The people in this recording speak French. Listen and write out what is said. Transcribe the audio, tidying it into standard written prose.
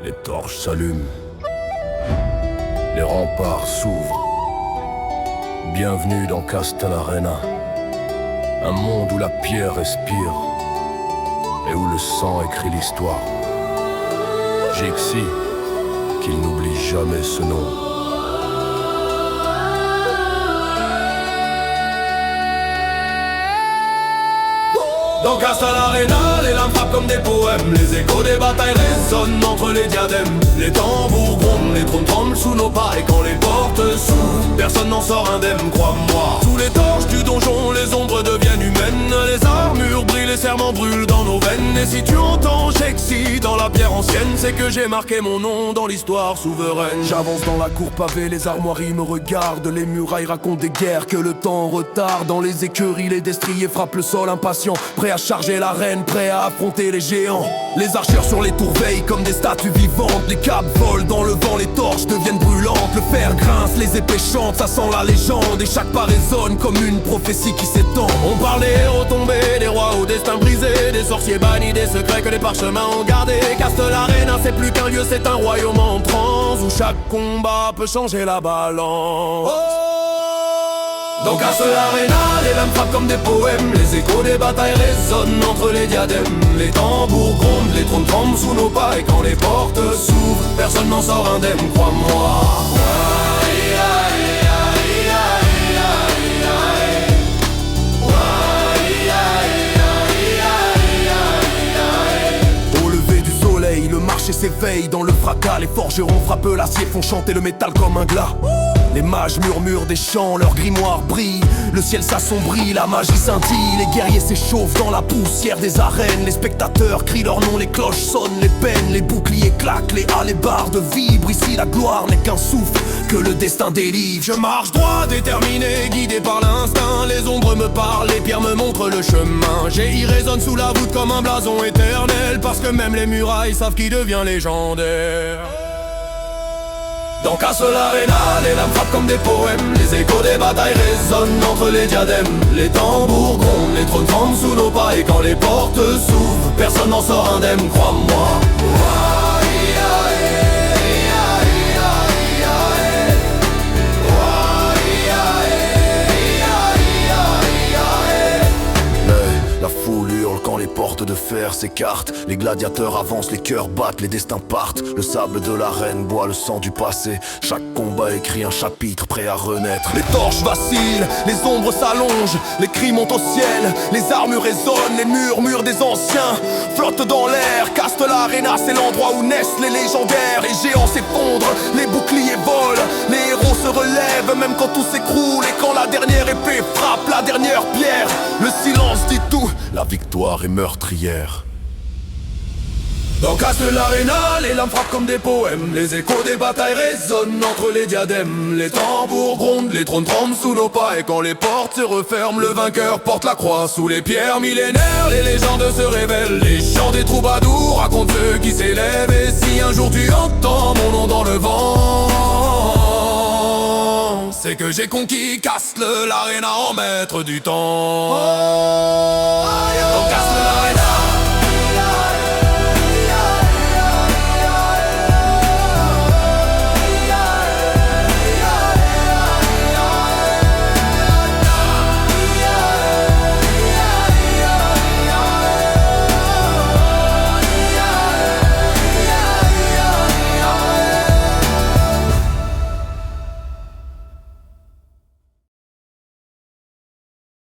Les torches s'allument, les remparts s'ouvrent. Bienvenue dans Castel Arena, un monde où la pierre respire et où le sang écrit l'histoire. J'exige qu'il n'oublie jamais ce nom. Dans Castel Arena, les lames frappent comme des poèmes. Les échos des batailles résonnent entre les diadèmes. Les tambours grondent, les trônes tremblent sous nos pas. Et quand les portes s'ouvrent, personne n'en sort indemne, crois-moi. Sous les torches du donjon, les ombres deviennent humaines. Les armures brillent, les serments brûlent dans nos veines. Et si tu entends j'excie dans la pierre ancienne, c'est que j'ai marqué mon nom dans l'histoire souveraine. J'avance dans la cour pavée, les armoiries me regardent. Les murailles racontent des guerres que le temps retarde. Dans les écuries, les destriers frappent le sol impatient, prêts à charger l'arène, prêts à affronter les géants. Les archers sur les tours veillent comme des statues vivantes. Les capes volent dans le vent, les torches deviennent brûlantes. Le fer grince, les épées chantent, ça sent la légende. Et chaque pas résonne comme une prophétie qui s'étend. On parle des héros tombés, des rois au destin brisé, des sorciers bannis, des secrets que les parchemins ont gardés. Castel Arena, c'est plus qu'un lieu, c'est un royaume en transe, où chaque combat peut changer la balance. Dans Castel Arena, les lames frappent comme des poèmes. Les échos des batailles résonnent entre les diadèmes. Les tambours grondent, les trônes tremblent sous nos pas. Et quand les portes s'ouvrent, personne n'en sort indemne, crois-moi. Au lever du soleil, le marché s'éveille. Dans le fracas, les forgerons frappent l'acier, font chanter le métal comme un glas. Les mages murmurent des chants, leurs grimoires brillent. Le ciel s'assombrit, la magie scintille. Les guerriers s'échauffent dans la poussière des arènes. Les spectateurs crient leur nom, les cloches sonnent, les peines, les boucliers claquent, les hallebardes vibrent. Ici la gloire n'est qu'un souffle que le destin délivre. Je marche droit, déterminé, guidé par l'instinct. Les ombres me parlent, les pierres me montrent le chemin. J'ai résonne sous la voûte comme un blason éternel. Parce que même les murailles savent qui devient légendaire. Dans Castel Arena, les lames frappent comme des poèmes. Les échos des batailles résonnent entre les diadèmes. Les tambours grondent, les trônes tremblent sous nos pas. Et quand les portes s'ouvrent, personne n'en sort indemne, crois-moi. La foule hurle quand les portes de fer s'écartent. Les gladiateurs avancent, les cœurs battent, les destins partent. Le sable de l'arène boit le sang du passé. Chaque combat écrit un chapitre prêt à renaître. Les torches vacillent, les ombres s'allongent, les cris montent au ciel, les armures résonnent, les murmures des anciens flottent dans l'air. Castel Arena, c'est l'endroit où naissent les légendaires. Les géants s'effondrent, les boucliers volent, les héros se relèvent, même quand tout s'écroule. Et quand la dernière épée frappe la dernière pierre, le silence dit tout. La victoire est meurtrière. Dans Castel Arena, les lames frappent comme des poèmes. Les échos des batailles résonnent entre les diadèmes. Les tambours grondent, les trônes tremblent sous nos pas. Et quand les portes se referment, le vainqueur porte la croix. Sous les pierres millénaires, les légendes se révèlent. Les chants des troubadours racontent ceux qui s'élèvent. Et si un jour tu entends mon nom dans le vent, c'est que j'ai conquis Castel Arena en maître du temps. Dans Castel Arena,